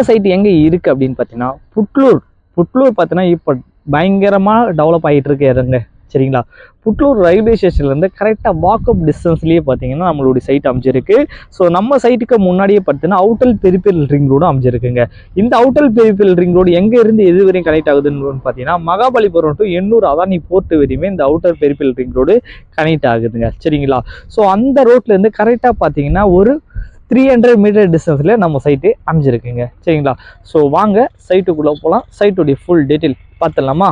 Side எங்கே இருக்குது அப்படின்னு பார்த்தீங்கன்னா புட்லூர் பார்த்தீங்கன்னா இப்போ பயங்கரமாக டெவலப் ஆகிட்டு இருக்கு இடங்க. சரிங்களா, புட்லூர் ரயில்வே ஸ்டேஷன்லேருந்து கரெக்டாக வாக்கப் டிஸ்டன்ஸ்லேயே பார்த்தீங்கன்னா நம்மளுடைய சைட் அமைஞ்சிருக்கு. ஸோ நம்ம சைட்டுக்கு முன்னாடியே பார்த்தீங்கன்னா அவுட்டல் பெரிஃபெரல் ரிங் ரோடு அமைஞ்சிருக்குங்க. இந்த அவுட்டல் பெரிஃபெரல் ரிங் ரோடு எங்கே இருந்து எது வரையும் கனெக்ட் ஆகுதுன்னு பார்த்தீங்கன்னா மகாபலிபுரம் டு எண்ணூர் அதானி போர்ட் வரையுமே இந்த அவுட்டல் பெரிஃபெரல் ரிங் ரோடு கனெக்ட் ஆகுதுங்க. சரிங்களா, ஸோ அந்த ரோட்லேருந்து கரெக்டாக பார்த்தீங்கன்னா ஒரு 300 மீட்டர் டிஸ்டன்ஸில் நம்ம சைட்டு அமைஞ்சிருக்குங்க. சரிங்களா, ஸோ வாங்க சைட்டுக்குள்ளே போகலாம். சைட்டுடைய ஃபுல் டீட்டெயில் பார்த்துடலாமா?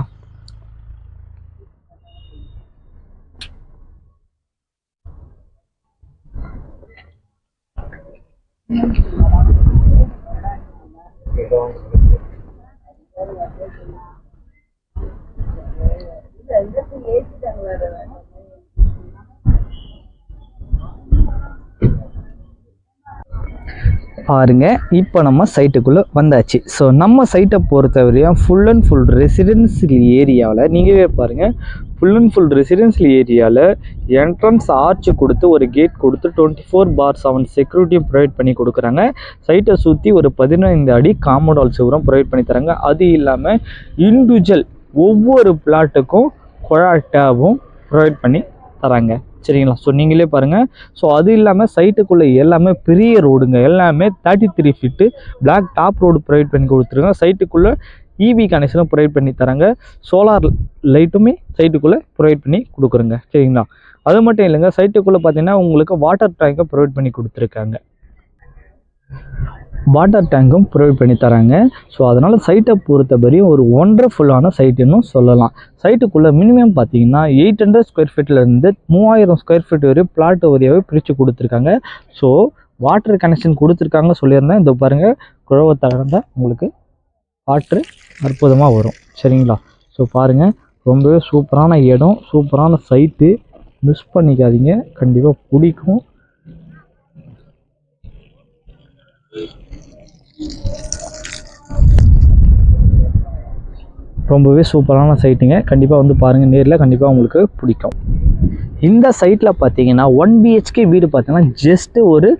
பாருங்க, இப்போ நம்ம சைட்டுக்குள்ளே வந்தாச்சு. ஸோ நம்ம சைட்டை பொறுத்தவரையும் ஃபுல் அண்ட் ஃபுல் ரெசிடென்சியல் ஏரியாவில் நீங்களே பாருங்கள், ஃபுல் அண்ட் ஃபுல் ரெசிடென்சியல் ஏரியாவில் என்ட்ரன்ஸ் ஆர்ச் கொடுத்து ஒரு கேட் கொடுத்து 24/7 செக்யூரிட்டியும் ப்ரொவைட் பண்ணி கொடுக்குறாங்க. சைட்டை சுற்றி ஒரு 15 அடி காம்பவுண்ட் வால் சுவரும் ப்ரொவைட் பண்ணி தராங்க. அது இல்லாமல் இண்டிவிஜுவல் ஒவ்வொரு பிளாட்டுக்கும் குழாட்டாவும் ப்ரொவைட் பண்ணி தராங்க. சரிங்களா, ஸோ நீங்களே பாருங்கள். ஸோ அது இல்லாமல் சைட்டுக்குள்ளே எல்லாமே பெரிய ரோடுங்க, எல்லாமே 33 feet black top road provide பண்ணி கொடுத்துருங்க. சைட்டுக்குள்ளே இவி கனெக்ஷனும் ப்ரொவைட் பண்ணி தராங்க. சோலார் லைட்டுமே சைட்டுக்குள்ளே ப்ரொவைட் பண்ணி கொடுக்குறோங்க. சரிங்களா, அது மட்டும் இல்லைங்க, சைட்டுக்குள்ளே பார்த்தீங்கன்னா உங்களுக்கு வாட்டர் டேங்கை ப்ரொவைட் பண்ணி கொடுத்துருக்காங்க. வாட்டர் டேங்கும் ப்ரொவைட் பண்ணி தராங்க. ஸோ அதனால் சைட்டை பொறுத்தவரையும் ஒரு ஒண்டர்ஃபுல்லான சைட்டுன்னு சொல்லலாம். சைட்டுக்குள்ளே மினிமம் பார்த்தீங்கன்னா 800 ஸ்கொயர் ஃபீட்லேருந்து 3000 ஸ்கொயர் ஃபீட் வரையும் பிளாட் வரையாகவே பிரித்து கொடுத்துருக்காங்க. ஸோ வாட்டர் கனெக்ஷன் கொடுத்துருக்காங்க சொல்லியிருந்தேன். இந்த பாருங்கள், குழவை தகுந்தால் உங்களுக்கு வாட்ரு அற்புதமாக வரும். சரிங்களா, ஸோ பாருங்கள், ரொம்பவே சூப்பரான இடம், சூப்பரான சைட்டு, மிஸ் பண்ணிக்காதீங்க, கண்டிப்பாக பிடிக்கும். ரொம்பவே சூப்பரான சைட்டுங்க, கண்டிப்பாக வந்து பாருங்கள், நேரில் கண்டிப்பாக உங்களுக்கு பிடிக்கும். இந்த சைட்டில் பார்த்தீங்கன்னா 1 BHK வீடு பார்த்தீங்கன்னா ஜஸ்ட்டு ஒரு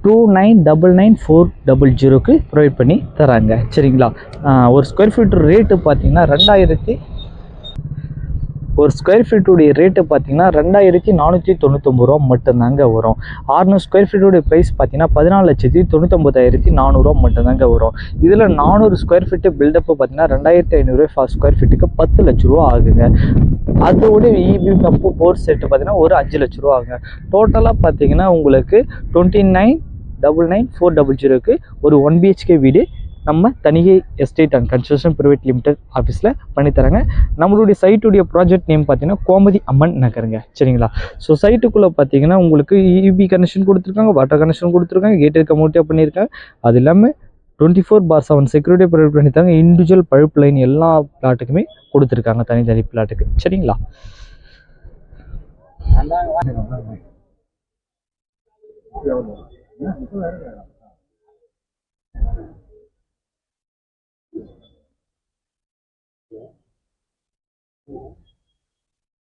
2999,400 ப்ரொவைட் பண்ணி தராங்க. சரிங்களா, ஒரு ஸ்கொயர் ஃபீட் ரேட்டு பார்த்தீங்கன்னா ஒரு ஸ்கொயர் ஃபீட்டுடைய ரேட்டு பார்த்தீங்கன்னா 2499 ரூபா மட்டும்தாங்க வரும். 600 ஸ்கொயர் ஃபீட்டுடைய ப்ரைஸ் பார்த்தீங்கன்னா 14,99,400 மட்டும்தாங்க வரும். இதில் 400 ஸ்கொயர் ஃபீட்டு பில்டப்பு பார்த்தீங்கன்னா 2500 ஸ்கொயர் ஃபீட்டுக்கு 10 லட்ச ரூபா ஆகுங்க. அதோட இபி பம்பு போர் செட்டு பார்த்தீங்கன்னா ஒரு 5 லட்ச ரூபா ஆகுங்க. டோட்டலாக பார்த்தீங்கன்னா உங்களுக்கு 29,99,400 ஒரு 1 BHK வீடு நம்ம Thanigai estate and construction private limited ஆஃபீஸில் பண்ணித்தராங்க. நம்மளுடைய சைட்டுடைய ப்ராஜெக்ட் நேம் பார்த்தீங்கன்னா கோமதி அம்மன் நகருங்க. சரிங்களா, ஸோ சைட்டுக்குள்ளே பார்த்தீங்கன்னா உங்களுக்கு இபி கனெக்ஷன் கொடுத்துருக்காங்க, வாட்டர் கனெக்ஷன் கொடுத்துருக்காங்க, கேட் கமௌட்டியாக பண்ணியிருக்காங்க. அது இல்லாமல் 24/7 செக்யூரிட்டி ப்ரொவைட் பண்ணியிருக்காங்க. இண்டிவிஜுவல் பைப் லைன் எல்லா பிளாட்டுக்குமே கொடுத்துருக்காங்க, தனி பிளாட்டுக்கு. சரிங்களா,